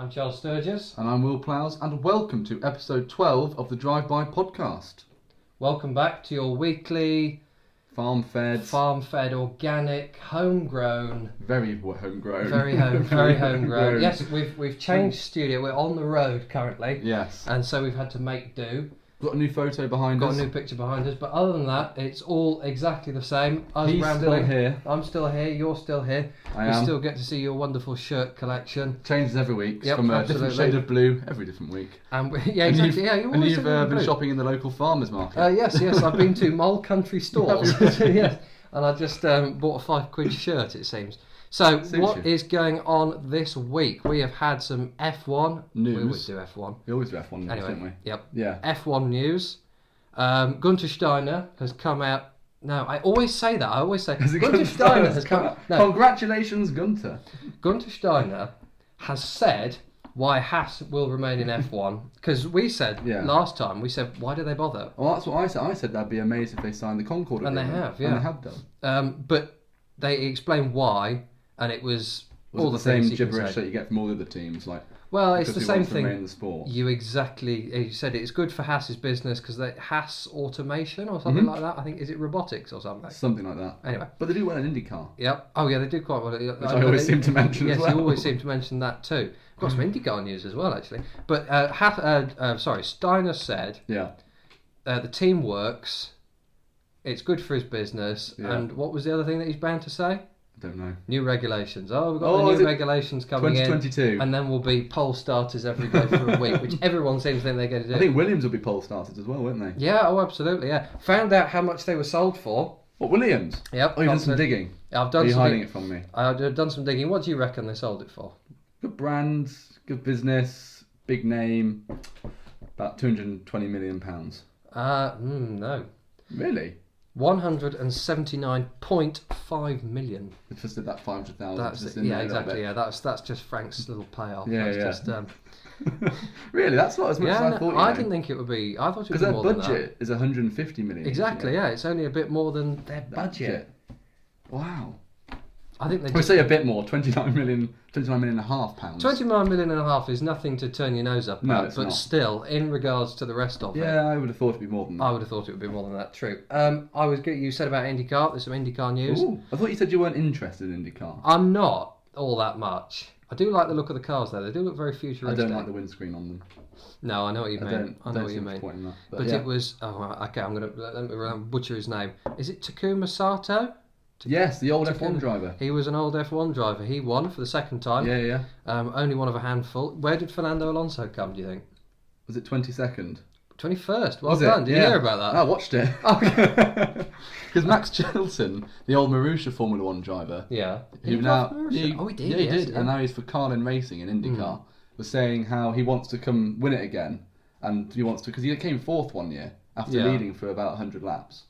I'm Charles Sturgis. And I'm Will Plows, and welcome to episode 12 of the Drive-By podcast. Welcome back to your weekly farm-fed, organic, homegrown. Very homegrown. Very homegrown. Yes, we've changed studio. We're on the road currently. Yes. And so we've had to make do. Got a new photo behind us. Got a new picture behind us, but other than that, it's all exactly the same. He's still here. I'm still here. You're still here. I am. We still get to see your wonderful shirt collection. Changes every week. Yep, from a absolutely. different shade of blue every different week. And yeah, exactly. And you've been shopping in the local farmers market. Yes. I've been to Mole Country stores. Yes, and I just bought a £5 shirt. It seems. So what is going on this week? We have had some F1 news. We always do F1. We always do F1 news, anyway, don't we? Yep. Yeah. F1 news. Gunther Steiner has come out. No, I always say that. Gunther Steiner has come out. No. Congratulations, Gunther. Gunther Steiner has said why Haas will remain in F1. Because we said last time, why do they bother? Well, that's what I said. I said they'd be amazed if they signed the Concorde agreement. And they have, yeah. And they have done. But they explained why, and it was all the same gibberish that you get from all the other teams, like. Well, it's the same thing. In the sport. You said it's good for Haas's business because they Haas automation or something like that. I think, is it robotics or something? Something like that. Anyway, but they do well in IndyCar. Yep. Oh yeah, they do quite well. Which I always seem to mention. Yes, as well. you always seem to mention that too. I've got some IndyCar news as well, actually. But Steiner said, the team works. It's good for his business. Yeah. And what was the other thing that he's bound to say? I don't know. New regulations. Oh, we've got the new regulations coming 2022. in. And then we'll be pole starters every day for a week, which everyone seems to think they're going to do. I think Williams will be pole starters as well, won't they? Yeah, absolutely, yeah. Found out how much they were sold for. What, Williams? Yep. Oh, you've done some digging? I've done Are you some hiding it from me? I've done some digging. What do you reckon they sold it for? Good brand, good business, big name. About £220 million. No. Really? 179.5 million. It just did that 500,000. That's exactly. Yeah, that's just Frank's little payoff. Just, really, that's not as much as I thought. I didn't think it would be. I thought it would be more than that. Because their budget is 150 million. Exactly. Yeah, it's only a bit more than their budget. Wow. I think they. We say a bit more. 29 million and a half pounds. 29 million and a half is nothing to turn your nose up at. No, it's but not. Still, in regards to the rest of it. Yeah, I would have thought it'd be more than that. I would have thought it would be more than that. True. You said about IndyCar. There's some IndyCar news. Ooh, I thought you said you weren't interested in IndyCar. I'm not all that much. I do like the look of the cars though. They do look very futuristic. I don't like the windscreen on them. No, I know what you mean. I know what you mean. That, but it was. Oh, okay. I'm gonna let me butcher his name. Is it Takuma Sato? Yes, the old F1 driver. He was an old F1 driver. He won for the second time. Yeah. Only one of a handful. Where did Fernando Alonso come, do you think? Was it 22nd? 21st. Well done. Did you hear about that? I watched it. Because Max Chilton, the old Marussia Formula 1 driver. Yeah. He did. Yeah, he did. And now he's for Carlin Racing in IndyCar. Was saying how he wants to come win it again. And he wants to, because he came fourth one year after leading for about 100 laps.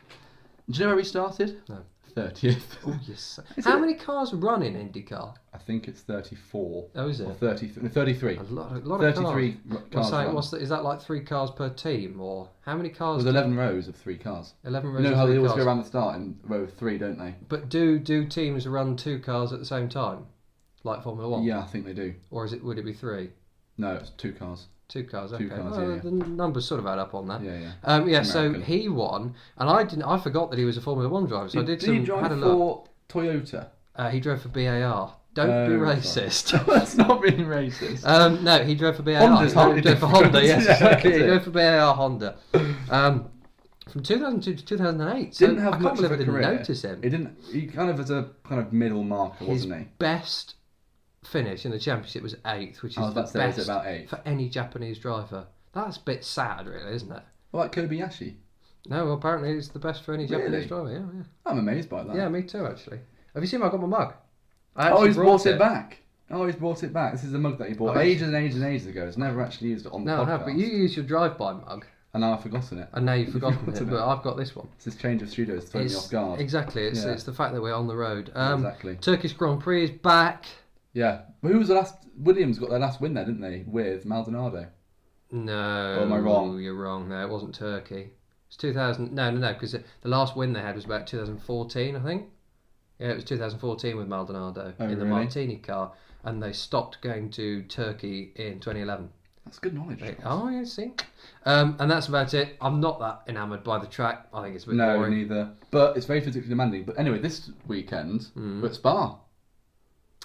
Do you know where he started? No. 30th. Oh, yes. How many cars run in IndyCar? I think it's 34. Oh, is it? Or 33. A lot of 33 cars. Is that like 3 cars per team? Or how many cars? There's 11 rows of 3 cars. 11 rows of 3 cars. You know how they always go around the start in row of 3, don't they? But do teams run 2 cars at the same time? Like Formula 1? Yeah, I think they do. Or would it be 3? No, it's 2 cars. 2 cars, okay. 2 cars, The numbers sort of add up on that. Yeah. So he won, and I forgot that he was a Formula 1 driver, so Did he drive for Toyota? He drove for BAR. Don't be racist. That's not being racist. No, he drove for BAR. He drove for Honda, yes. Exactly. He it. drove for BAR Honda. From 2002 to 2008. Didn't have much of a career. career. Notice him. He kind of was a kind of middle marker, wasn't he? Best finish in the championship was 8th, which is the best about 8th. for any Japanese driver. That's a bit sad, really, isn't it? What about Kobayashi? No, well, apparently it's the best for any Japanese driver. Yeah. I'm amazed by that. Yeah, me too, actually. Have you seen I got my mug? He's brought it back. He's brought it back. This is the mug that he bought ages and ages ago. It's never actually used it on the podcast. No, I have, but you use your drive-by mug. And now I've forgotten it. And now you've forgotten it, but I've got this one. It's this change of studios throwing me off guard. Exactly, it's the fact that we're on the road. Exactly. Turkish Grand Prix is back. Yeah. But who was the last... Williams got their last win there, didn't they? With Maldonado. No. Or am I wrong? You're wrong. No, it wasn't Turkey. It's 2000... No, because the last win they had was about 2014, I think. Yeah, it was 2014 with Maldonado in the really? Martini car, and they stopped going to Turkey in 2011. That's good knowledge. Oh, yeah, see? And that's about it. I'm not that enamoured by the track. I think it's a bit boring. No, neither. But it's very physically demanding. But anyway, this weekend, we're at Spa.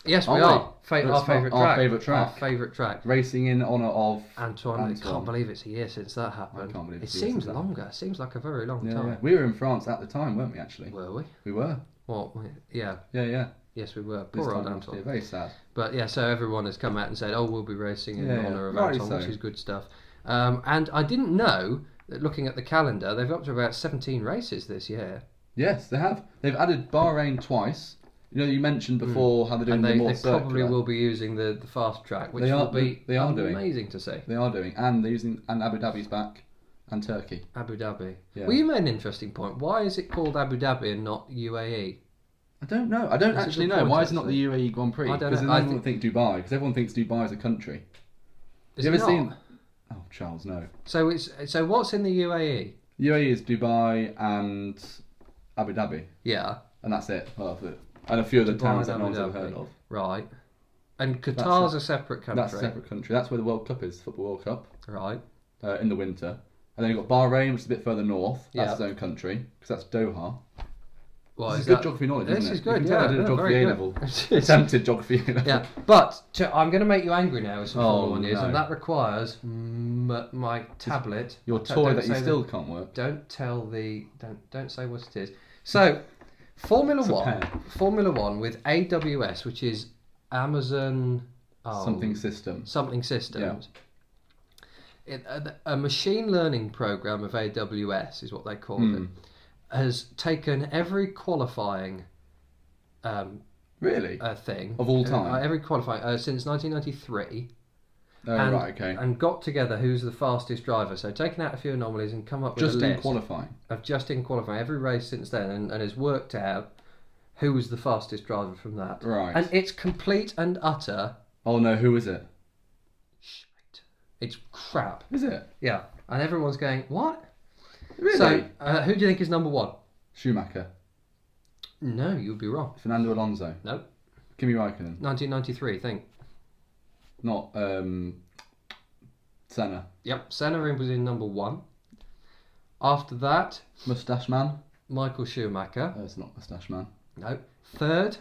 Yes, we are. Our favourite track. Our favourite track. Our favourite track. Racing in honour of Antoine. I can't believe it's a year since that happened. I can't believe it seems longer. It seems like a very long time. Yeah. We were in France at the time, weren't we, actually? Were we? We were. What? Yeah. Yeah. Yes, we were. Poor old Antoine. Very sad. But yeah, so everyone has come out and said, oh, we'll be racing in honour of Antoine, which is good stuff. And I didn't know that looking at the calendar, they've up to about 17 races this year. Yes, they have. They've added Bahrain twice. You know, you mentioned before how they're doing the more circular. They probably will be using the fast track, which will be amazing to see. They are doing, and they're using, and Abu Dhabi's back, and Turkey. Abu Dhabi. Yeah. Well, you made an interesting point. Why is it called Abu Dhabi and not UAE? I don't know. I don't actually know. Why is it not the UAE Grand Prix? I don't know. Because everyone think Dubai. Because everyone thinks Dubai is a country. Is you it ever not? seen? Oh, Charles, no. So what's in the UAE? UAE is Dubai and Abu Dhabi. Yeah. And that's it. And a few other towns that no one's ever heard of. Right. And Qatar's a separate country. That's a separate country. That's where the World Cup is, the Football World Cup. Right. In the winter. And then you've got Bahrain, which is a bit further north. That's its own country, because that's Doha. Well, this is good geography knowledge, isn't it? This is good, I did a geography A level. Attempted geography A level. Yeah, but I'm going to make you angry now with some Formula 1 news, and that requires my tablet. Your toy that you still can't work. Don't say what it is. So, Formula 1 with AWS, which is Amazon something systems. A machine learning program of AWS is what they call it. Has taken every qualifying thing of all time, every qualifying since 1993, and got together who's the fastest driver. So taken out a few anomalies and come up with a list just in qualifying every race since then, and has worked out who was the fastest driver from that. Right, and it's complete and utter. Oh no, who is it? Shite. It's crap. Is it? Yeah, and everyone's going, what? Really? So, who do you think is number one? Schumacher. No, you'd be wrong. Fernando Alonso. No. Kimi Raikkonen. 1993, think. Not Senna. Yep, Senna was in number one. After that... Moustache Man. Michael Schumacher. It's not Moustache Man. No. Third,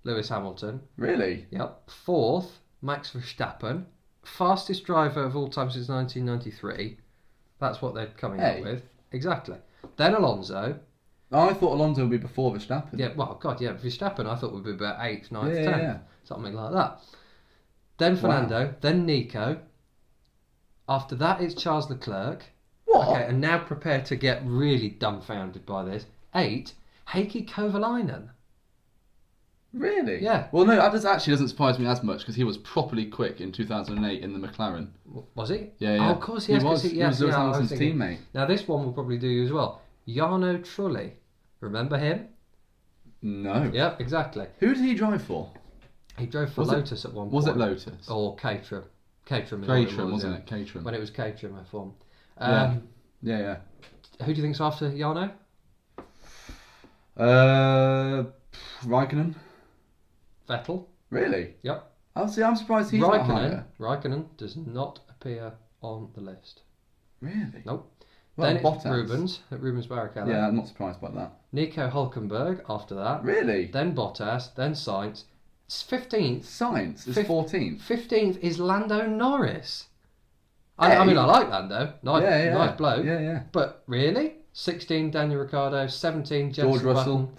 Lewis Hamilton. Really? Yep. Fourth, Max Verstappen. Fastest driver of all time since 1993. That's what they're coming up with. Exactly. Then Alonso. I thought Alonso would be before Verstappen. Yeah, well, God, yeah. Verstappen I thought would be about 8th, 9th, 10th. Something like that. Then Fernando. Then Nico. After that, it's Charles Leclerc. What? Okay, and now prepare to get really dumbfounded by this. 8, Heikki Kovalainen. Really? Yeah. Well, no, that actually doesn't surprise me as much because he was properly quick in 2008 in the McLaren. Was he? Yeah, yeah. Oh, of course he was. He was Lewis Hamilton's teammate. Now, this one will probably do you as well. Jarno Trulli. Remember him? No. Yeah, exactly. Who did he drive for? He drove for Lotus at one point. Was it Lotus? Or Caterham. Caterham, wasn't it? Caterham. When it was Caterham, I formed. Yeah. Who do you think's after Jarno? Raikkonen. Vettel. Really? Yep. I'm surprised he's not higher. Raikkonen does not appear on the list. Really? Nope. Well, then Bottas. Rubens Barrichello. Yeah, I'm not surprised by that. Nico Hülkenberg after that. Really? Then Bottas, then Sainz. 15th. Sainz is 14th. 15th is Lando Norris. I mean, I like Lando. Nice bloke. Yeah. But really? 16, Daniel Ricciardo. 17, George Russell.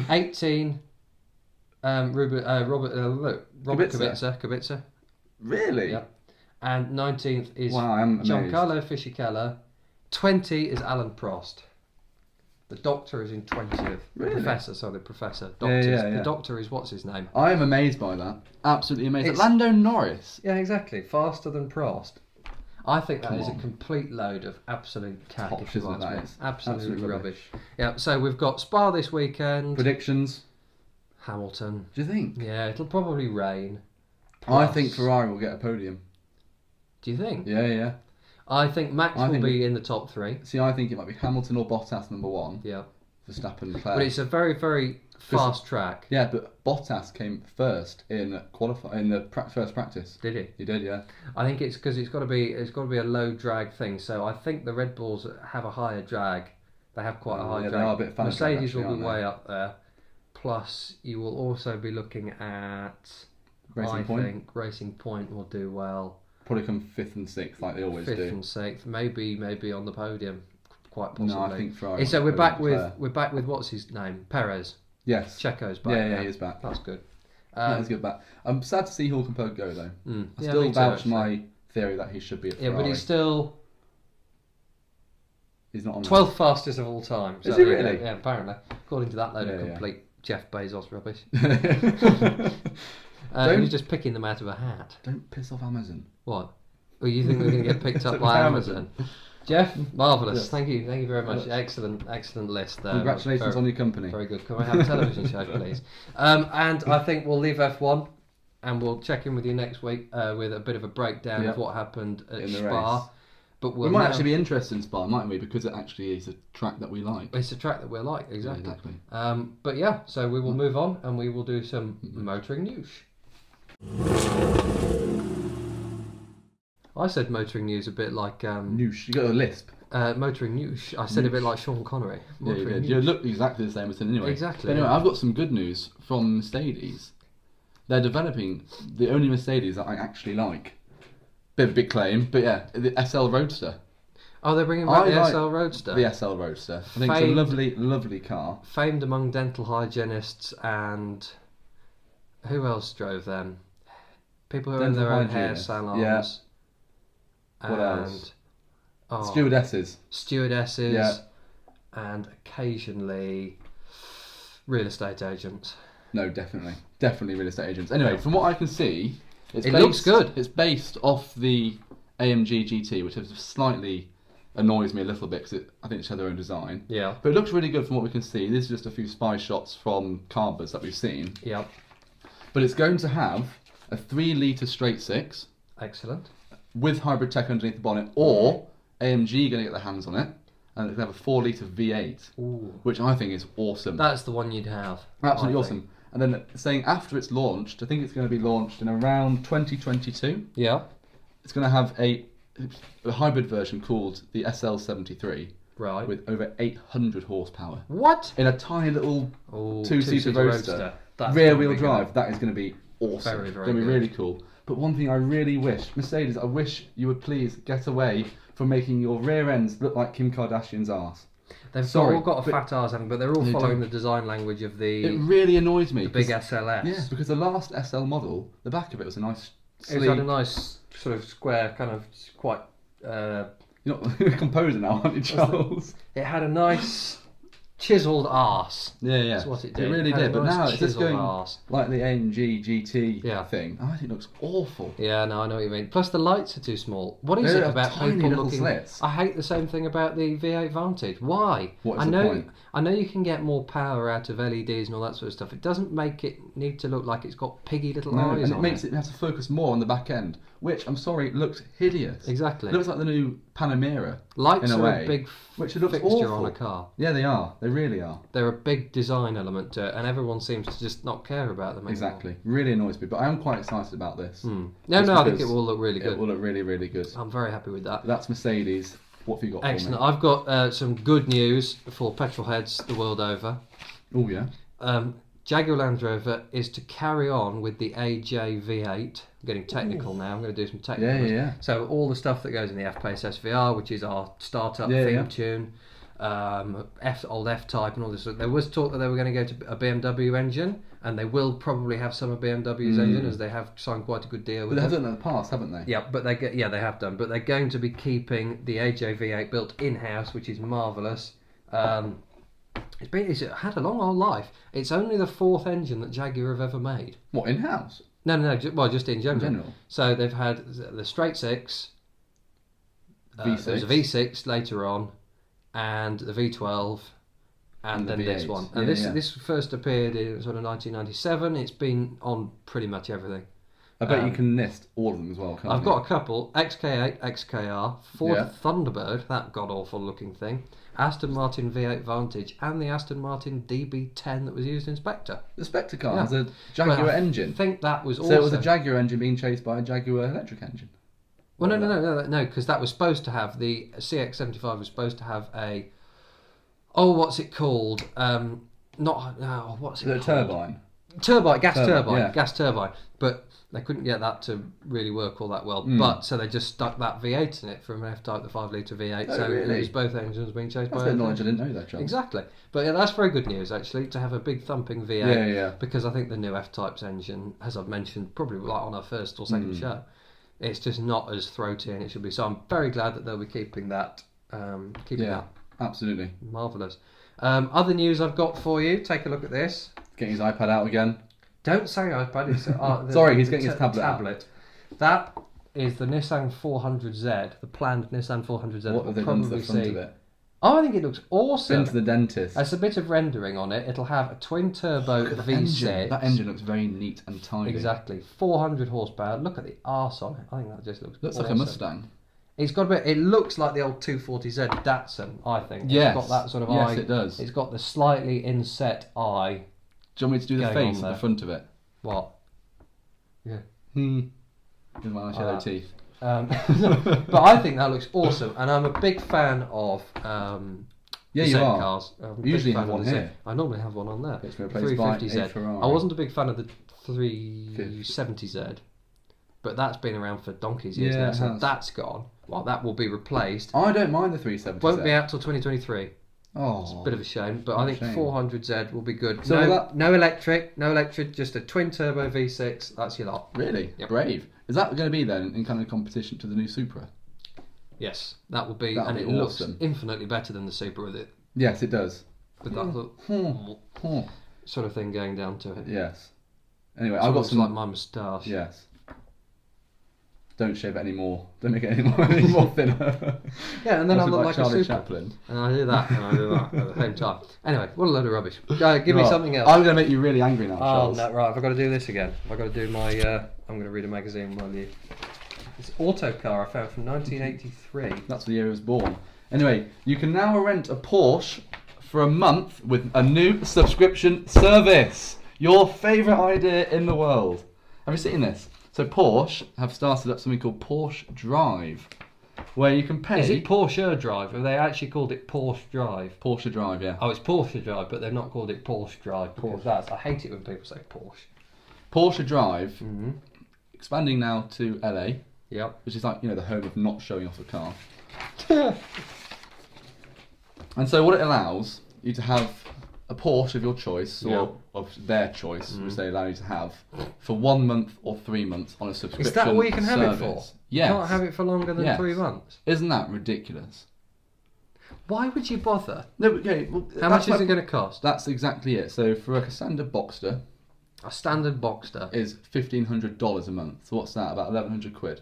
18, Robert Kubica. Really? Yep. And 19th is I'm Giancarlo Fisichella. 20 is Alan Prost. The doctor is in 20th. Really? The professor. Doctors. Yeah. The doctor is, what's his name? I am amazed by that. Absolutely amazed. Lando Norris. Yeah, exactly. Faster than Prost. I think that is a complete load of absolute cack. Absolute rubbish. Yeah, so we've got Spa this weekend. Predictions? Hamilton. Do you think? Yeah, it'll probably rain. I think Ferrari will get a podium. Do you think? Yeah. I think Max will be in the top 3. See, I think it might be Hamilton or Bottas number 1. Yeah. Verstappen, Leclerc. But it's a very, very fast track. Yeah, but Bottas came first in the first practice. Did he? He did, yeah. I think it's because it's got to be a low drag thing. So I think the Red Bulls have a higher drag. They have quite a high drag. They are a bit Mercedes will be way up there. Plus, you will also be looking at Racing Point. I think Racing Point will do well. Probably come 5th and 6th like they always do. 5th and 6th, maybe on the podium, quite possibly. No, I think Ferrari. So we're back with what's his name, Perez. Yes. Checo's back. Yeah, he is back. That's good. He's good back. I'm sad to see Hülkenberg go though. I still vouch my theory that he should be at Ferrari. Yeah, but he's not on 12th fastest of all time. Is he really? Yeah, apparently. According to that load of complete Jeff Bezos rubbish. He's just picking them out of a hat. Don't piss off Amazon. What? Well, you think we're going to get picked up by Amazon? Jeff, marvellous. Yes. Thank you very much. Excellent list there. Congratulations on your company. Very good. Can we have a television show, please? And I think we'll leave F1 and we'll check in with you next week with a bit of a breakdown of what happened at Spa. Race. But we might actually be interested in Spa, mightn't we? Because it actually is a track that we like. It's a track that we like, exactly. Yeah, exactly. But yeah, so we will move on and we will do some motoring news. I said motoring news a bit like... Noosh, you got a lisp. Motoring news. I said a bit like Sean Connery. Yeah, you did. You look exactly the same as him anyway. Exactly. But anyway, I've got some good news from Mercedes. They're developing the only Mercedes that I actually like. Bit of a big claim, but yeah, the SL Roadster. Oh, they're bringing back the SL Roadster? The SL Roadster. I think it's a lovely, lovely car. Famed among dental hygienists and... Who else drove them? People who own their own hair salons. Yeah. What else? Stewardesses. Yeah. And occasionally real estate agents. No, definitely real estate agents. Anyway, from what I can see, it looks good. It's based off the AMG GT, which slightly annoys me a little bit because I think it's their own design. Yeah. But it looks really good from what we can see. This is just a few spy shots from carbers that we've seen. Yeah. But it's going to have a 3-litre straight six. Excellent. With hybrid tech underneath the bonnet, or AMG going to get their hands on it, and it's going to have a 4-litre V8, which I think is awesome. That's the one you'd have. Absolutely awesome. And then saying after it's launched, I think it's going to be launched in around 2022. Yeah. It's going to have a hybrid version called the SL73. Right. With over 800 horsepower. What? In a tiny little two-seater Roadster. Rear-wheel drive. That is going to be awesome. Very, very It's going to be really cool. But one thing I really wish, Mercedes, I wish you would please get away from making your rear ends look like Kim Kardashian's arse. They've all got a fat arse, but they're all following the design language of the... It really annoys me. The big SLS. Yeah, because the last SL model, the back of it was a nice sleek... It had a nice sort of square, kind of quite... You're not a composer now, aren't you, Charles? It had a nice chiselled arse. Yeah. That's what it did. It really did, but now it's just going arse. like the AMG GT thing. I think it looks awful. Yeah, no, I know what you mean. Plus the lights are too small. What is it about people looking... slits. I hate the same thing about the V8 Vantage. Why? What is the point? I know you can get more power out of LEDs and all that sort of stuff. It doesn't make it need to look like it's got piggy little eyes and on it makes it have to focus more on the back end, which, I'm sorry, looks hideous. Exactly. It looks like the new Panamera. Lights in a way, are a big which looks fixture awful on a car. Yeah, they are. They really are. They're a big design element to it, and everyone seems to just not care about them anymore. Exactly. Really annoys me, but I am quite excited about this. No, I think it will look really good. It will look really, really good. I'm very happy with that. That's Mercedes. What have you got Excellent. for me? I've got some good news for petrol heads the world over. Oh, yeah. Jaguar Land Rover is to carry on with the AJ V8. I'm getting technical now. I'm going to do some technical. Yeah. So all the stuff that goes in the F-Pace SVR, which is our startup theme tune, old F-Type and all this. There was talk that they were going to go to a BMW engine, and they will probably have some of BMW's engine, as they have signed quite a good deal with But them. they've done it in the past, haven't they? Yeah, but they have done. But they're going to be keeping the AJ V8 built in-house, which is marvellous. It's had a long old life. It's only the 4th engine that Jaguar have ever made. What, in-house? No, well, just in general. So they've had the straight six, V6. there was a V6 later on, and the V12, and then this one. And this first appeared in sort of 1997. It's been on pretty much everything. I bet you can list all of them as well, can't you? I've got a couple. XK8, XKR, Ford Thunderbird, that god-awful looking thing, Aston Martin V8 Vantage, and the Aston Martin DB10 that was used in Spectre. The Spectre car has a Jaguar engine. I think that was also... So it was a Jaguar engine being chased by a Jaguar electric engine? Well, no, because that was supposed to have... The CX-75 was supposed to have a... Oh, what's it called? What's it called? A turbine? Gas turbine. But they couldn't get that to really work all that well. But so they just stuck that V8 in it from an F-Type, the 5-litre V8. Oh, so really? it was both engines being chased by... That's knowledge I didn't know that, Charles. Exactly. But yeah, that's very good news, actually, to have a big thumping V8. Yeah. Because I think the new F-Type's engine, as I've mentioned, probably like on our first or second show, it's just not as throaty and it should be. So I'm very glad that they'll be keeping that. That. Absolutely. Marvellous. Other news I've got for you. Take a look at this. Getting his iPad out again. Don't say iPad. It's, Sorry, he's getting his tablet. That is the Nissan 400Z, the planned Nissan 400Z. What have they done to the front of it? Oh, I think it looks awesome. Been to the dentist. There's a bit of rendering on it. It'll have a twin turbo V6. That engine looks very neat and tidy. Exactly. 400 horsepower. Look at the arse on it. I think that just looks awesome. Like a Mustang. It's got a bit. It looks like the old 240Z Datsun, I think. Yes. It's got that sort of eye. Yes, it does. It's got the slightly inset eye. Do you want me to do the face at the front of it? What? Yeah. With my nice yellow teeth. But I think that looks awesome, and I'm a big fan of you are. cars. You usually have one here. I normally have one on there. It's replaced by a Ferrari. I wasn't a big fan of the 370Z, but that's been around for donkey's years now, so that's gone. Well, that will be replaced. I don't mind the 370Z. Won't be out till 2023. Oh, it's a bit of a shame, but I think 400Z will be good. So no electric, just a twin turbo V6. That's your lot. Really? Yep. Brave. Is that going to be then in kind of competition to the new Supra? Yes, that will be, and it looks infinitely better than the Supra with it. Yes, it does. With that sort of thing going down to it. Yes. Anyway, I've got some like my moustache. Yes. Don't shave it anymore. Don't make it any more thinner. Yeah, and then I look like Charlie a Supra. Chaplin. And I do that, and I do that at the same time. Anyway, what a load of rubbish. Give me something else. I'm going to make you really angry now, Charles. Oh, no, right. Have I got to do this again? Have I got to do my... I'm going to read a magazine while you... It's Autocar I found from 1983. That's the year it was born. Anyway, you can now rent a Porsche for a month with a new subscription service. Your favourite idea in the world. Have you seen this? So Porsche have started up something called Porsche Drive, where you can pay... Is it Porsche Drive? Have they actually called it Porsche Drive? Porsche Drive, yeah. Oh, it's Porsche Drive, but they've not called it Porsche Drive. I hate it when people say Porsche. Porsche Drive, expanding now to LA, which is like, the home of not showing off a car. And so what it allows you to have a Porsche of your choice, or of their choice, which they allow you to have, for 1 month or 3 months on a subscription. Is that all you can have it for? Yes. You can't have it for longer than 3 months? Isn't that ridiculous? Why would you bother? No, okay. Well, how much is it going to cost? That's exactly it. So for a standard Boxster... A standard Boxster is $1,500 a month. So what's that? About 1,100 quid.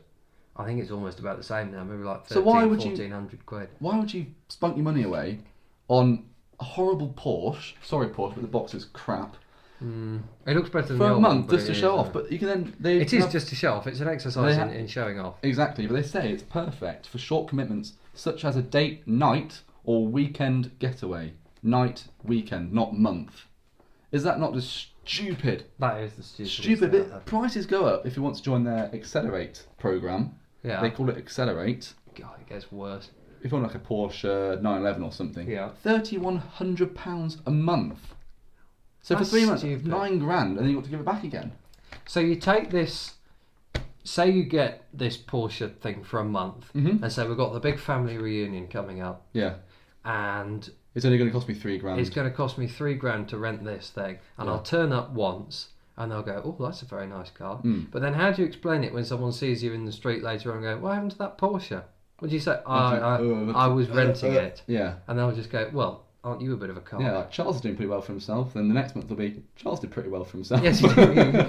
I think it's almost about the same now. Maybe like 1,400 quid. Why would you spunk your money away on a horrible Porsche? Sorry, Porsche, but the Boxster's crap. It looks better than for the a old month, one, just to show off. But you can then it is just to show off. It's an exercise in showing off. Exactly, but they say it's perfect for short commitments, such as a date night or weekend getaway. Night, weekend, not month. Is that not just stupid? That is the stupidest. Stupid. But prices go up if you want to join their Accelerate program. Yeah. They call it Accelerate. God, it gets worse. If you want like a Porsche 911 or something. Yeah. £3,100 a month. So That's for 3 months, stupid. £9,000, and then you've got to give it back again. So you take this. Say you get this Porsche thing for a month, and so we've got the big family reunion coming up. Yeah. And it's only going to cost me £3,000. It's going to cost me £3,000 to rent this thing, and I'll turn up once, and they'll go, "Oh, that's a very nice car." But then, how do you explain it when someone sees you in the street later on and go, "What happened to that Porsche?" What do you say? I was renting it. Yeah. And they'll just go, "Well, aren't you a bit of a car?" Yeah, like Charles is doing pretty well for himself. Then the next month will be Charles did pretty well for himself. Yes, he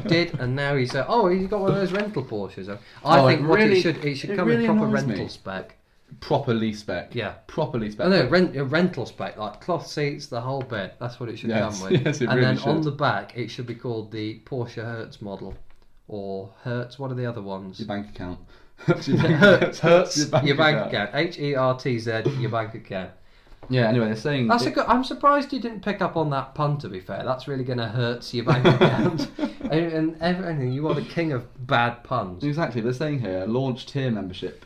did, and now he said, "Oh, he's got one of those rental Porsches." I think it should come in proper rental spec. Properly spec. Yeah. Properly spec. Oh, no, rental spec, like cloth seats, the whole bit. That's what it should come with. Yes, it and really then should. on the back, it should be called the Porsche Hertz model, or Hertz. What are the other ones? Your bank account. Hertz. Your bank account. HERTZ. Your bank account. Yeah. Anyway, they're saying I'm surprised you didn't pick up on that pun. To be fair, that's really going to hurt your bank account. and everything. You are the king of bad puns. Exactly. They're saying here, a launch tier membership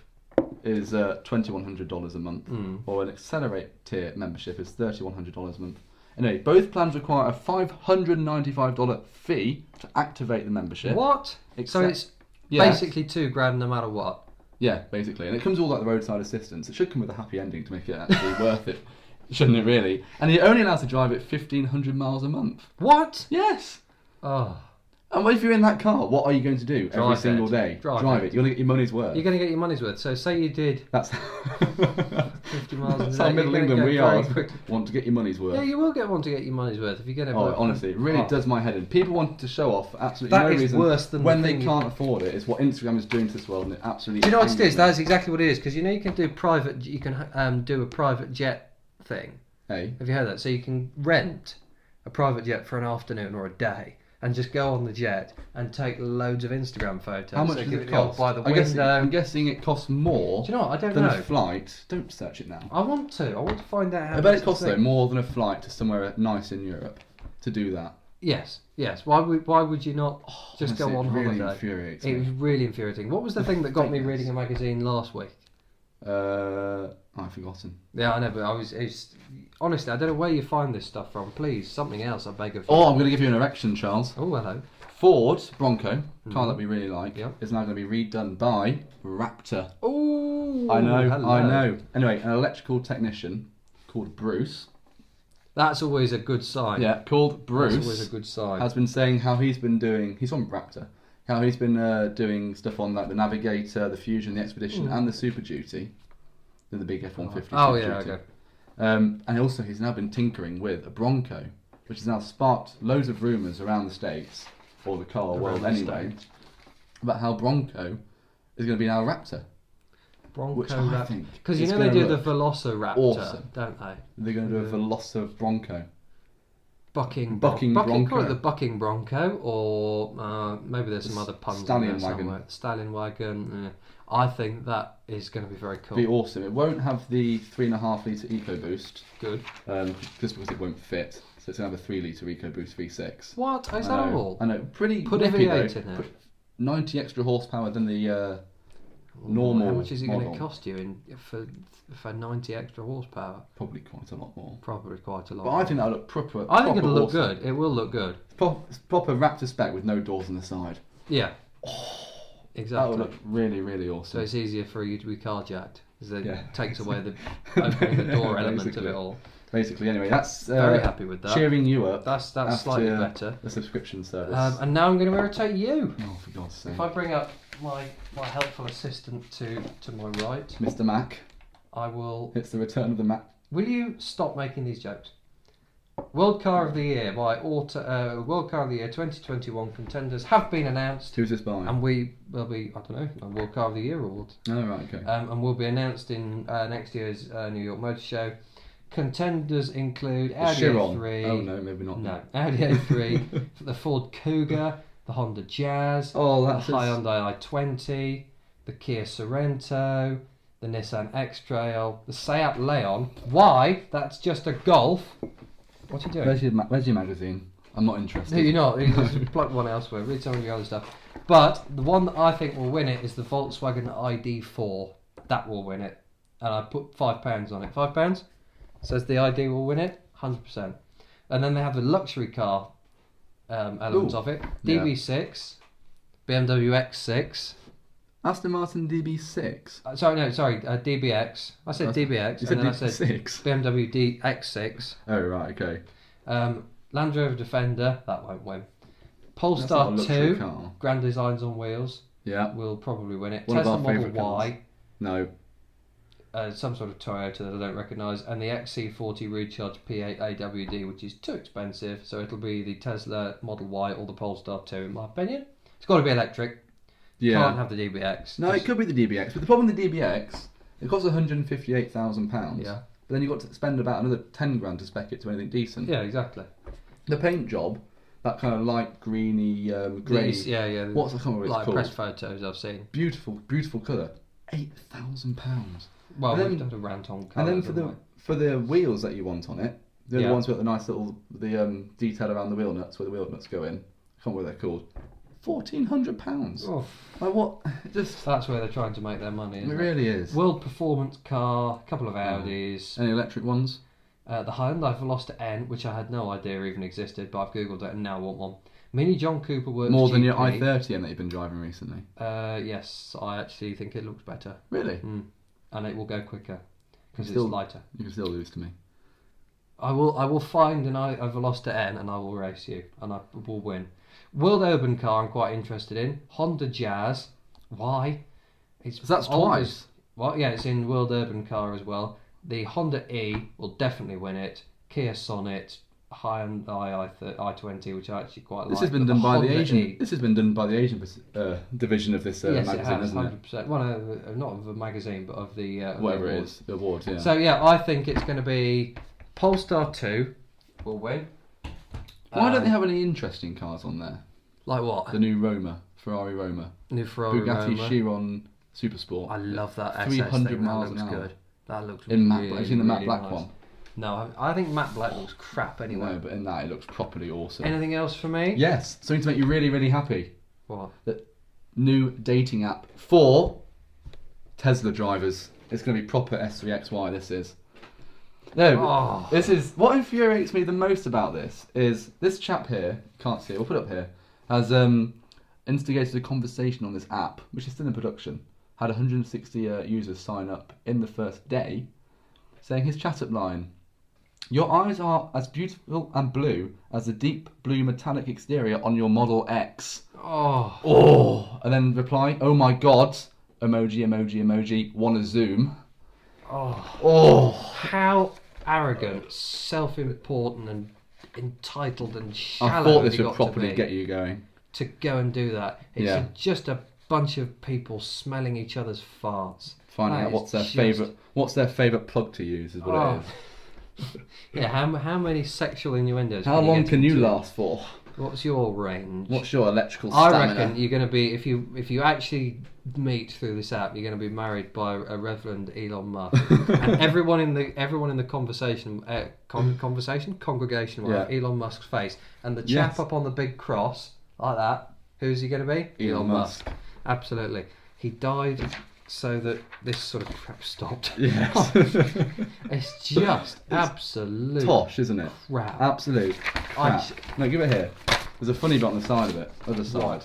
is $2,100 a month, or an accelerate tier membership is $3,100 a month. Anyway, both plans require a $595 fee to activate the membership. What? So it's basically $2,000 no matter what. Yeah, basically, and it comes all like the roadside assistance. It should come with a happy ending to make it actually worth it, shouldn't it? Really? And you're only allowed to drive it 1,500 miles a month. What? Yes. Oh. And if you're in that car, what are you going to do every single day? Drive it. You're going to get your money's worth. You're going to get your money's worth. So say you did. That's 50 miles a day. That's how Middle England we are. Want to get your money's worth. Yeah, you will want to get your money's worth if you get it. Honestly, it really does my head in. People want to show off for absolutely no reason. Worse than when they can't afford it. It's what Instagram is doing to this world, and it absolutely. Do you know what it is? That is exactly what it is. Because you know you can do private. You can do a private jet thing. Hey. Have you heard that? So you can rent a private jet for an afternoon or a day. And just go on the jet and take loads of Instagram photos. How much does it cost? By the window. I'm guessing it costs more. Do you know what? I don't than know. A flight. Don't search it now. I want to find out how. I bet it costs though more than a flight to somewhere nice in Europe to do that. Yes. Why would you not just go on really holiday? Infuriates it me. was really infuriating. What was the thing that got me reading a magazine last week? I've forgotten. Yeah, I know, but honestly, I don't know where you find this stuff from. Please, something else, I beg of you. Oh, I'm going to give you an erection, Charles. Oh, hello. Ford Bronco, car that we really like, Yep. is now going to be redone by Raptor. Oh, I know, hello. I know. Anyway, an electrical technician called Bruce. That's always a good sign. Yeah, called Bruce. That's always a good sign. Has been saying how he's been doing. He's on Raptor. How he's been doing stuff on like the Navigator, the Fusion, the Expedition, and the Super Duty. The big F-150. Oh yeah, okay. And also he's now been tinkering with a Bronco, which has now sparked loads of rumours around the States, or the car world anyway, about how Bronco is going to be now a Raptor. Bronco which I think because you know they do the Velociraptor, awesome. don't they? They're going to do a Veloci Bronco. Bucking Bronco. Call it the Bucking Bronco, or maybe there's some other puns. Stallion wagon. Stallion wagon. Yeah. I think that is going to be very cool. Be awesome. It won't have the 3.5 litre EcoBoost. Good. Just because it won't fit. So it's going to have a 3 litre EcoBoost V6. What? Is that all? I know. Pretty Put a nippy, V8 though. in it. 90 extra horsepower than the normal. How much is it model. going to cost you for 90 extra horsepower? Probably quite a lot more. Probably quite a lot. But I think that'll look proper. I think it'll look good. It will look good. It's proper Raptor spec with no doors on the side. Yeah. Exactly. That would look really, really awesome. So it's easier for you to be carjacked, because it takes away the opening the door element of it all. Basically, anyway, that's very happy with that. Cheering you up. That's slightly better. The subscription service. And now I'm going to irritate you. Oh, for God's sake! If I bring up my helpful assistant to my right, Mr. Mac, I will. It's the return of the Mac. Will you stop making these jokes? World Car of the Year World Car of the Year 2021 contenders have been announced. Who's this by? And we will be, I don't know, a World Car of the Year award. Oh, right, okay. And will be announced in next year's New York Motor Show. Contenders include Audi A3. Oh no, maybe not. No, Audi A3, the Ford Kuga, the Honda Jazz, the Hyundai i20, the Kia Sorento, the Nissan X-Trail, the Seat Leon. Why? That's just a Golf. What are you doing? Where's your magazine? I'm not interested. No, you're not. You just plug one elsewhere. Read some of the other stuff. But the one that I think will win it is the Volkswagen ID4. That will win it. And I put £5 on it. £5? Says the ID will win it. 100%. And then they have the luxury car elements of it. DB6. BMW X6. Aston Martin DB6? DBX. I said DBX. You said and then DB6? I said BMW X6. Oh, right, okay. Land Rover Defender, that won't win. Polestar 2, car. Grand Designs on Wheels, will probably win it. One Tesla of our Model favourite cars. Y, No. some sort of Toyota that I don't recognise, and the XC40 Recharge P8 AWD, which is too expensive, so it'll be the Tesla Model Y or the Polestar 2 in my opinion. It's got to be electric. Yeah. Can't have the DBX. No, it could be the DBX, but the problem with the DBX, it costs £158,000. Yeah. But then you've got to spend about another 10 grand to spec it to anything decent. Yeah, exactly. The paint job, that kind of light greeny, grey. Yeah. What's I can't remember what it's called. press photos I've seen. Beautiful colour. £8,000. Well, we've done a rant on colour. And then for the wheels that you want on it, the ones with the nice little detail around the wheel nuts, where the wheel nuts go in. I can't remember what they're called. £1,400. Oh. Like what? That's where they're trying to make their money. Isn't it really is. World performance car, a couple of Audis. Any electric ones? The Hyundai Veloster N, which I had no idea even existed, but I've googled it and now want one. Mini John Cooper Works More than GP. your i30 that you've been driving recently? Yes, I actually think it looks better. Really? And it will go quicker because it's lighter. You can still lose to me. I will find a Veloster N and I will race you and I will win. World Urban Car I'm quite interested in. Honda Jazz. Why? That's twice. Well, yeah, it's in World Urban Car as well. The Honda E will definitely win it. Kia Sonet, Hyundai i20, which I actually quite like. This has been done by the Asian. This has been done by the Asian division of this magazine, it has, hasn't it? 100%. Well, not of the magazine, but of the whatever it is, the award. Yeah. So yeah, I think it's going to be Polestar 2 will win. Why don't they have any interesting cars on there? Like what? The new Roma, Ferrari Roma. New Ferrari Bugatti Roma. Chiron Supersport. I love that SS 300 thing. miles That looks an hour. good. That looks in matte really, black. Have you seen the matte really black nice. one? No, I think matte black looks crap anyway. No, but in that it looks properly awesome. Anything else for me? Yes, something to make you really, really happy. What? The new dating app for Tesla drivers. It's going to be proper S3XY. This is. No, this is what infuriates me the most about this is this chap here. Can't see it. We'll put it up here. Has instigated a conversation on this app, which is still in production. Had 160 users sign up in the first day, saying his chat-up line: "Your eyes are as beautiful and blue as the deep blue metallic exterior on your Model X." Oh. And then reply: "Oh my God!" Emoji, emoji, emoji. Wanna zoom? How arrogant, self-important, and entitled and shallow. I thought this would properly get you going. To go and do that. It's just a bunch of people smelling each other's farts. Finding out what's their favourite plug to use is what it is. Yeah, how many sexual innuendos? How long can you last for? What's your range? What's your electrical stamina? I reckon you're going to be, if you actually meet through this app, you're going to be married by a Reverend Elon Musk, and everyone in the congregation will have Elon Musk's face, and the chap up on the big cross like that. Who's he going to be? Elon Musk. Absolutely. He died so that this sort of crap stopped. Yes. It's just absolute tosh, isn't it? Crap. Absolute crap. No, give it here. There's a funny bit on the side of it, other side,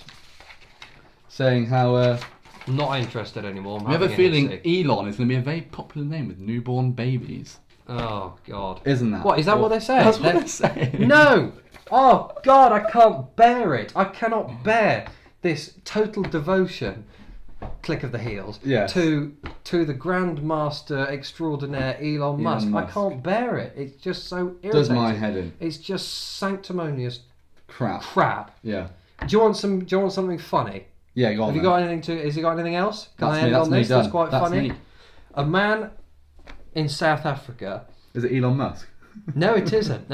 saying how I'm not interested anymore. I have a feeling Elon is going to be a very popular name with newborn babies. Oh God! Isn't that? What is that? What they're saying? That's what they're saying. No! Oh God! I can't bear it. I cannot bear this total devotion. Click of the heels. Yes. To the Grandmaster Extraordinaire Elon Musk. I can't bear it. It's just so irritating. Does my head in. It's just sanctimonious crap. Yeah. Do you want something funny? Yeah, go on. Has he got anything else? Can I end that's on this? Done. That's quite funny. A man in South Africa. Is it Elon Musk? No, it isn't.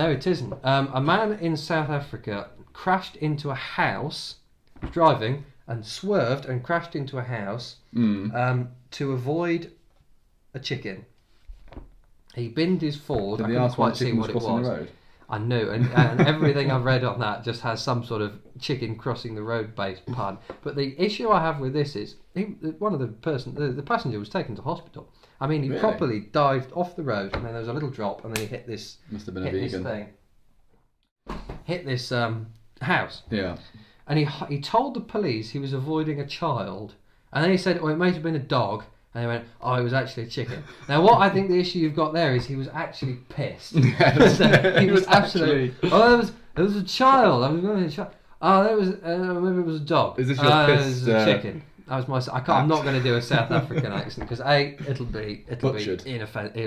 A man in South Africa crashed into a house, driving, and swerved and crashed into a house to avoid a chicken. He binned his Ford. I couldn't quite see what it was. The road? I know, and everything I've read on that just has some sort of chicken crossing the road based pun. But the issue I have with this is the passenger was taken to hospital. I mean, he properly dived off the road, and then there was a little drop, and then he hit this. Must have been a vegan. Hit this house. Yeah. And he told the police he was avoiding a child, and then he said, "Oh, it might have been a dog." And they went, "Oh, it was actually a chicken." Now, what I think the issue you've got there is he was actually pissed. Yes. He was absolutely. Oh, it was a child. I was going to child. Oh, that was maybe it was a dog. Is this your pissed? It was a chicken. That was my. I'm not going to do a South African accent because it'll be it'll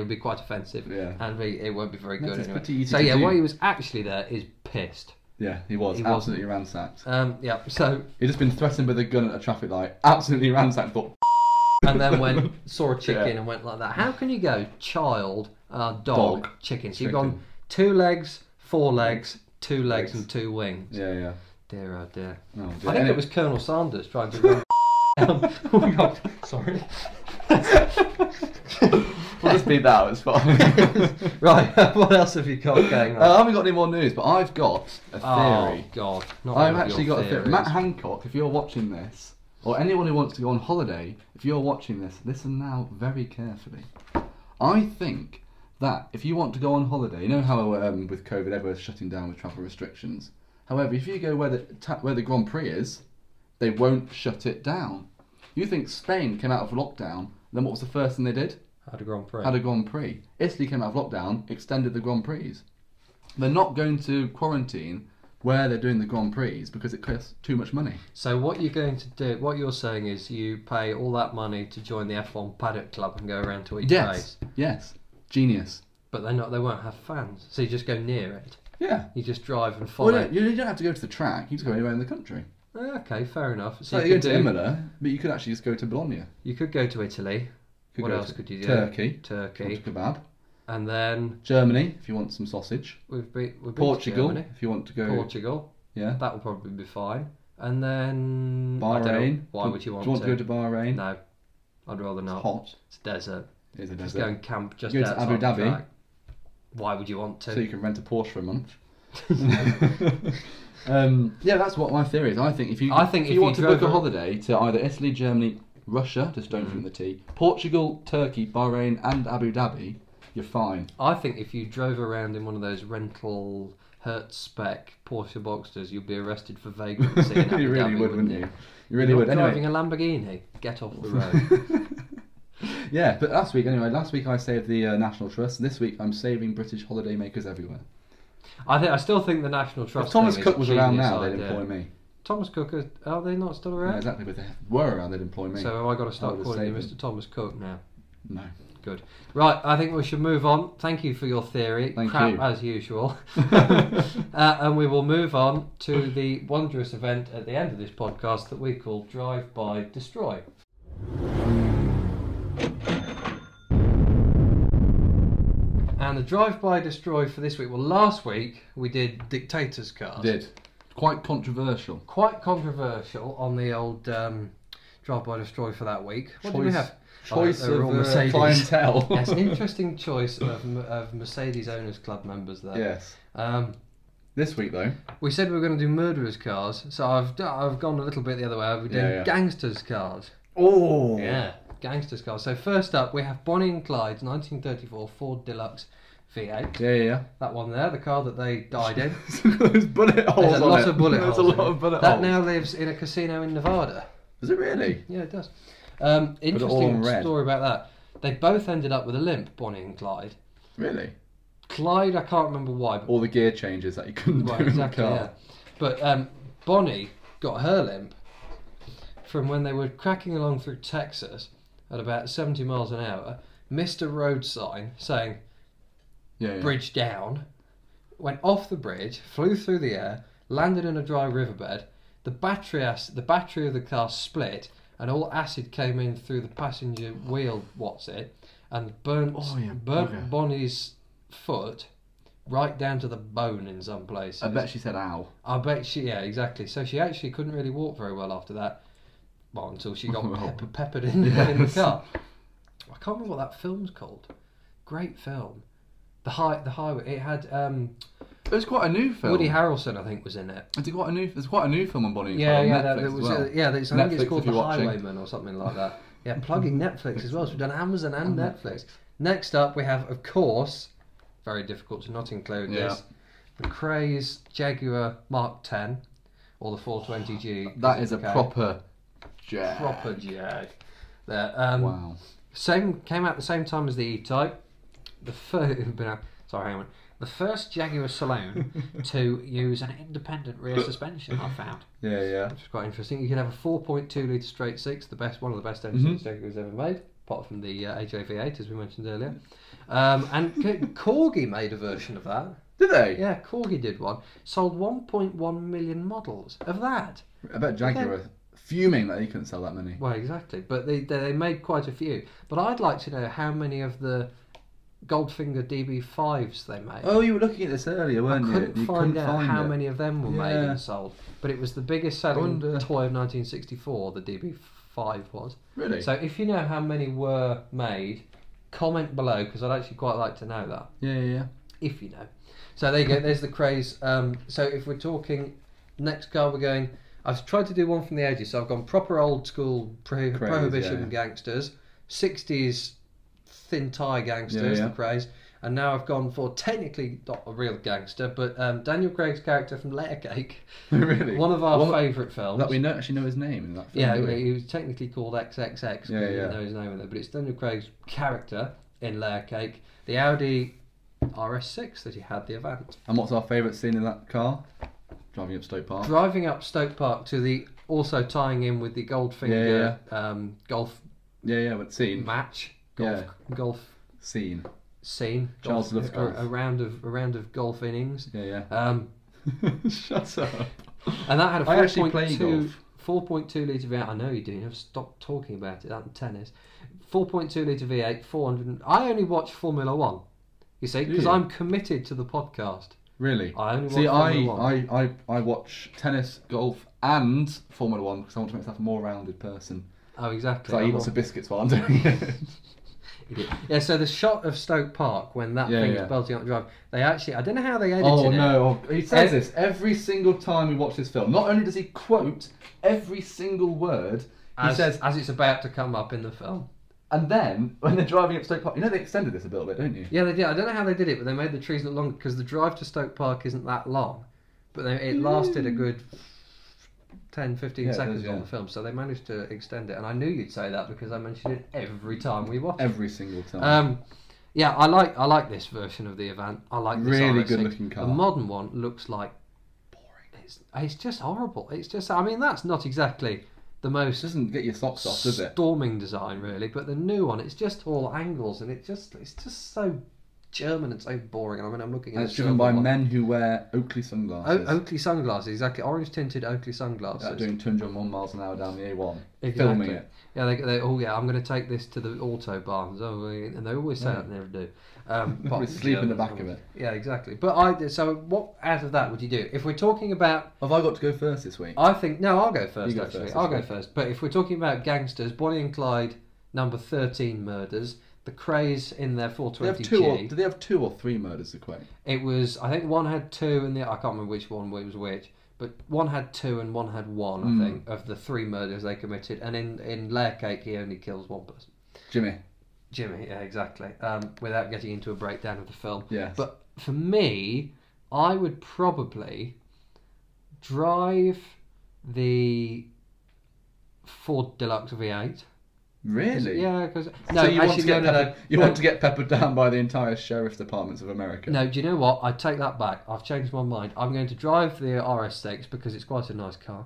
be quite offensive, and B, it won't be very good anyway. So yeah, why he was actually there is pissed. Yeah, he was absolutely ransacked. Yeah, so he'd just been threatened with a gun at a traffic light, absolutely ransacked, but and then saw a chicken and went like that. How can you go child, dog, chicken? So you've gone 2 legs, 4 legs, 2 legs and 2 wings. Yeah. Dear, oh dear. Oh, dear. I think it was Colonel Sanders trying to run. Oh my God, sorry. We'll just beat that out, it's fine. Right, what else have you got going on? I haven't got any more news, but I've got a theory. Oh God, I've actually got a theory. Matt Hancock, if you're watching this, or anyone who wants to go on holiday, if you're watching this, listen now very carefully. I think that if you want to go on holiday, you know how with COVID everyone's shutting down with travel restrictions. However, if you go where the Grand Prix is, they won't shut it down. You think Spain came out of lockdown, then what was the first thing they did? Had a Grand Prix. Had a Grand Prix. Italy came out of lockdown, extended the Grand Prix. They're not going to quarantine where they're doing the Grand Prix because it costs too much money. So what you're going to do, what you're saying is you pay all that money to join the F1 paddock club and go around to each race. Yes. Genius. But they won't have fans, so you just go near it. Yeah. You just drive and follow. Well, you don't have to go to the track. You just go anywhere in the country. Okay, fair enough. So you go to Imola, but you could actually just go to Bologna. You could go to Italy. What else could you do? Turkey. Kebab. And then Germany, if you want some sausage. We've been Portugal, Germany. if you want to go. Portugal. Yeah. That will probably be fine. And then Bahrain. I don't know, why would you want to? Do you want to go to Bahrain? No, I'd rather not. It's hot. It's desert. It is a desert. Just go and camp just go to outside Abu the Dhabi. track. Why would you want to? So you can rent a Porsche for a month. Yeah, that's what my theory is. I think if you want to book a holiday to either Italy, Germany, Russia, just don't drink the tea, Portugal, Turkey, Bahrain and Abu Dhabi, you're fine. I think if you drove around in one of those rental Hertz spec Porsche Boxsters, you'd be arrested for vagrancy in Abu You really Dhabi, would, wouldn't you? You really You're would. driving a Lamborghini. Get off the road. Yeah, but last week I saved the National Trust. This week I'm saving British holidaymakers everywhere. I still think the National Trust. If Thomas thing Cook is was a around genius now, idea. they'd employ me. Thomas Cook, are they not still around? Yeah, exactly, but if they were around, they'd employ me. So have I got to start calling you him. Mr. Thomas Cook now? No. Good. Right, I think we should move on. Thank you for your theory. Thank Crap you. as usual. And we will move on to the wondrous event at the end of this podcast that we call Drive By Destroy. And the Drive By Destroy for this week, well, last week we did Dictators cars. Did. Quite controversial. Quite controversial on the old Drive By Destroy for that week. What did we have? Choice they were all of Mercedes. clientele. Yes, interesting choice of Mercedes Owners Club members there. Yes. This week though, we said we were going to do murderers cars, so I've gone a little bit the other way. We've done gangsters cars. Oh. Yeah, gangsters cars. So first up, we have Bonnie and Clyde's 1934 Ford Deluxe V8. Yeah. That one there, the car that they died in. There's bullet holes. There's a lot of bullet holes. There's a lot of bullet holes. That now lives in a casino in Nevada. Does it really? Yeah, it does. Interesting story about that. They both ended up with a limp, Bonnie and Clyde. Really? Clyde, I can't remember why. But all the gear changes that you couldn't do exactly, in the car. Yeah. But Bonnie got her limp from when they were cracking along through Texas at about 70 miles an hour, missed a road sign saying bridge down, went off the bridge, flew through the air, landed in a dry riverbed. The battery of the car split, and all acid came in through the passenger wheel, and burnt Bonnie's foot right down to the bone in some places. I bet she said ow. I bet she, yeah, exactly. So she actually couldn't really walk very well after that. Well, until she got peppered in the car. I can't remember what that film's called. Great film. The Highway. It had it was quite a new film. Woody Harrelson, I think, was in it. There's quite a new film on Bonnie and Clyde. Yeah, I think it's called The Highwayman or something like that. Yeah, plugging Netflix as well. So we've done Amazon and Netflix. Next up, we have, of course, very difficult to not include this, the Craze Jaguar Mark 10 or the 420G. That is a proper Jag. Proper Jag. There. Wow. Came out at the same time as the E-Type. The first Jaguar saloon to use an independent rear suspension, I found. Yeah. Which is quite interesting. You can have a 4.2 litre straight six, one of the best engines Jaguar's ever made, apart from the XJ V8, as we mentioned earlier. And Corgi made a version of that. Did they? Yeah, Corgi did one. Sold 1.1 million models of that. I bet Jaguar were fuming that they couldn't sell that many. Well, exactly. But they made quite a few. But I'd like to know how many of the Goldfinger DB5s they made. Oh, you were looking at this earlier, weren't you? I couldn't find out how many of them were made Yeah. and sold, but it was the biggest selling toy of 1964. The DB5 was. Really? So if you know how many were made, comment below because I'd actually quite like to know that. Yeah. If you know. So there you go. There's the craze. So if we're talking next car, we're going. I've tried to do one from the 80s, so I've gone proper old school prohibition gangsters, 60s thin tie gangsters, the craze, and now I've gone for technically not a real gangster, but Daniel Craig's character from Layer Cake. Really? One of our favourite films. That we actually know his name in that film. Yeah, he was technically called XXX. Yeah. You know his name in there, but it's Daniel Craig's character in Layer Cake, the Audi RS6 that he had, the Avant. And what's our favourite scene in that car? Driving up Stoke Park. Driving up Stoke Park to the also tying in with the Goldfinger golf. What scene? Match. Golf scene. Charles loves golf. A round of golf innings. Shut up. And that had a 4.2 litre V8. I know you do. You have to stop talking about it. That and tennis. 4.2 litre V8. 400. I only watch Formula One. You see, because I'm committed to the podcast. Really? I only watch Formula One. I watch tennis, golf, and Formula One because I want to make myself a more rounded person. Oh, exactly. So I eat lots of biscuits while I'm doing it. Yeah, so the shot of Stoke Park when that thing is belting up the drive, they actually, I don't know how they edited it. Oh no, he says this every single time we watch this film. Not only does he quote every single word, he says as it's about to come up in the film. And then when they're driving up Stoke Park, you know they extended this a little bit, don't you? Yeah, they did. I don't know how they did it, but they made the trees look longer because the drive to Stoke Park isn't that long, but it lasted a good 10, 15 seconds on the film, so they managed to extend it. And I knew you'd say that because I mentioned it every time we watched. Every single time. Yeah, I like this version of the Avant. I like this really RS6. good looking car. The modern one looks like boring. It's just horrible. It's just, I mean, that's not exactly the most. It doesn't get your socks off, does it? Storming design, really. But the new one, it's just all angles, and it's just so German and so boring. I mean, I'm looking at. And it's driven by men who wear Oakley sunglasses. Oakley sunglasses, exactly. Orange tinted Oakley sunglasses. Doing 201 miles an hour down the A1. Exactly. Filming it. Yeah, they I'm going to take this to the autobahns. And they always say that, and never do. Probably sleep in the back of it. Yeah, exactly. But so what out of that would you do? If we're talking about... Have I got to go first this week? I think... No, I'll go first, You go actually. first I'll this go week. first. But if we're talking about gangsters, Bonnie and Clyde, number 13 murders, the craze in their 420G. Did they have 2 or 3 murders to quote? It was... I think one had 2 and I can't remember which one was which. But one had 2 and one had 1, I think, of the 3 murders they committed. And in Layer Cake, he only kills 1 person. Jimmy, yeah, exactly. Without getting into a breakdown of the film. Yes. But for me, I would probably drive the Ford Deluxe V8. Really? Yeah, because you want to get peppered down by the entire sheriff's departments of America. No, do you know what? I take that back. I've changed my mind. I'm going to drive the RS6 because it's quite a nice car.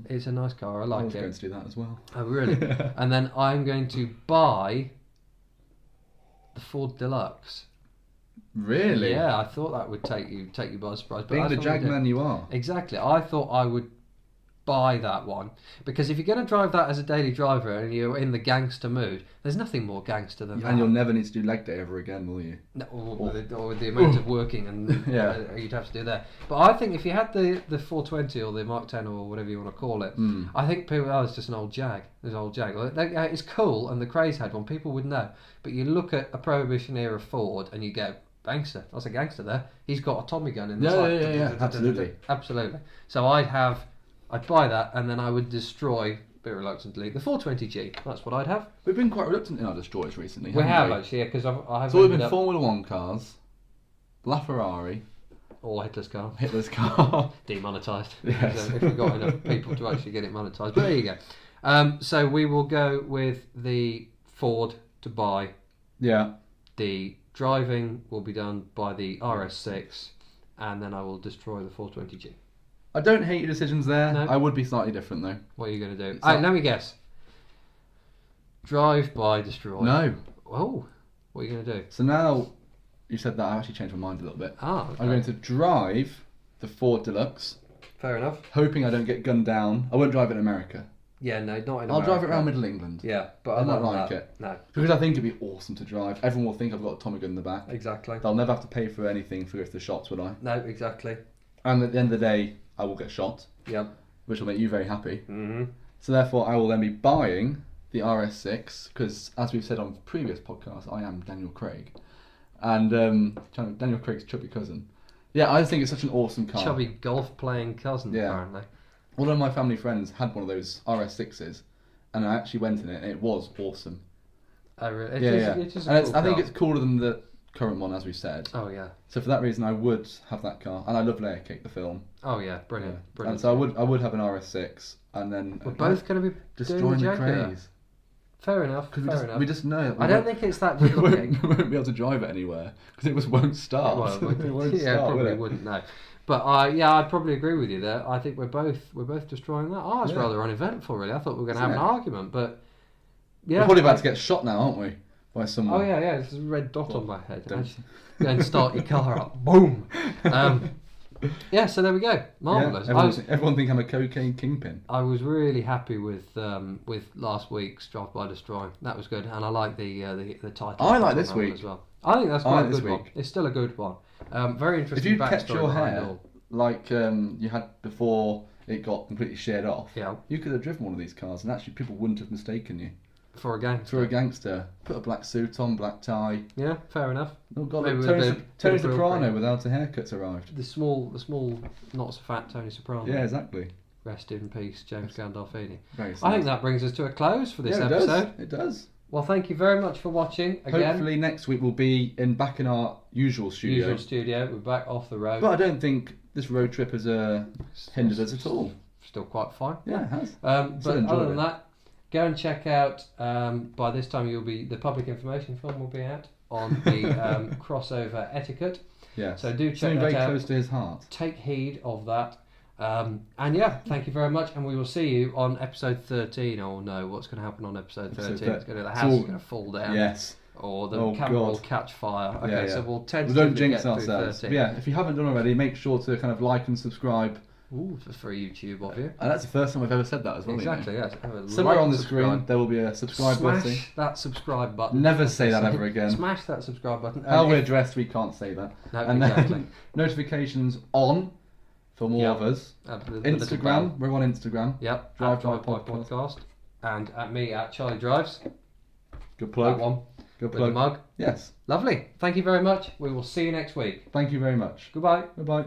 It's a nice car. I like it. I was going to do that as well. Oh, really? And then I'm going to buy the Ford Deluxe. Really? Yeah, I thought that would take you by surprise. But Being the Jagman you are. Exactly. I thought I would buy that one because if you're going to drive that as a daily driver and you're in the gangster mood, there's nothing more gangster than that. And you'll never need to do leg day ever again, will you? No, or with the amount of working and you'd have to do there. But I think if you had the 420 or the Mark 10 or whatever you want to call it, I think people, it's just an old Jag. There's an old Jag. It's cool, and the craze had one. People would know. But you look at a Prohibition era Ford and you go, gangster. That's a gangster there. He's got a Tommy gun in the side. Yeah, absolutely. Absolutely. So I'd buy that, and then I would destroy, a bit reluctantly, the 420G. That's what I'd have. We've been quite reluctant in our destroys recently. We have actually, yeah, because I have. So we've been Formula One cars, LaFerrari, or Hitler's car. Demonetised. Yes. So if we've got enough people to actually get it monetised, but there you go. So we will go with the Ford to buy. Yeah. The driving will be done by the RS6, and then I will destroy the 420G. I don't hate your decisions there. No. I would be slightly different though. What are you going to do? Let me guess. Drive by destroy. No. Oh, what are you going to do? So now you said that, I actually changed my mind a little bit. Okay. I'm going to drive the Ford Deluxe. Fair enough. Hoping I don't get gunned down. I won't drive it in America. Yeah, no, not in America. I'll drive it around Middle England. Yeah, but I I don't don't like that. it. No. Because I think it'd be awesome to drive. Everyone will think I've got a Tommy gun in the back. Exactly. They'll never have to pay for anything for go to the shops, would I? No, exactly. And at the end of the day, I will get shot. Yep. Which will make you very happy. Mm-hmm. So therefore, I will then be buying the RS6 because, as we've said on previous podcasts, I am Daniel Craig, and Daniel Craig's chubby cousin. Yeah, I just think it's such an awesome car. Chubby golf playing cousin, apparently. One of my family friends had one of those RS6s, and I actually went in it, and it was awesome. Oh, really? It is a and cool I think car. it's cooler than the current one, as we said. Oh, yeah. So for that reason, I would have that car, and I love Layer Cake, the film. Oh, yeah, brilliant. Yeah. Brilliant. And so I would have an RS6, and then We're both going to be destroying doing the the Jaguar. craze. Fair enough. We just know. That I don't think it's that we good looking. won't be able to drive it anywhere because it just won't start. Well, it won't yeah, start, probably will it? wouldn't. No, but I'd probably agree with you there. I think we're both destroying that. Oh, it's rather uneventful, really. I thought we were going to have an argument, but yeah, we're probably about to get shot now, aren't we? By someone. Oh yeah, there's a red dot on my head. Then start your car up, boom. Yeah, so there we go. Marvellous. Yeah, everyone think I'm a cocaine kingpin. I was really happy with last week's Drive by Destroy. That was good, and I like the title. I like this week as well. I think that's quite a good one. It's still a good one. Very interesting. If you kept your hair all. like you had before it got completely sheared off, yeah, you could have driven one of these cars, and actually people wouldn't have mistaken you for a gangster. For a gangster, put a black suit on, black tie. Yeah, fair enough. Oh God, Tony Soprano without a haircut's arrived. The small, not so fat Tony Soprano. Yeah, exactly. Rest in peace, James Gandolfini. Very I think that brings us to a close for this episode. It does. Well, thank you very much for watching again. Hopefully next week we'll be back in our usual studio. We're back off the road. But I don't think this road trip has hindered us at all. Still quite fine. Yeah, it has. But other than that, go and check out. By this time, the public information film will be out on the crossover etiquette. Yeah. So do check Something that out. very close to his heart. Take heed of that. And yeah, thank you very much, and we will see you on episode 13. Oh no, what's going to happen on episode 13? The house is going to fall down. Yes. Or the camera will catch fire. Okay, so we'll don't jinx ourselves. Yeah, if you haven't done already, make sure to kind of like and subscribe. Ooh, for YouTube of you. And that's the first time I've ever said that as well. Exactly, yes. Somewhere on the screen there will be a subscribe button. Smash that subscribe button. Never say that ever again. Smash that subscribe button. How we're dressed, we can't say that. No, and exactly. Then notifications on for more of us. Instagram, we're on Instagram. Yep. Drive Podcast. And at me at Charlie Drives. Good plug. That one. Good plug. With the mug. Yes. Lovely. Thank you very much. We will see you next week. Thank you very much. Goodbye. Goodbye.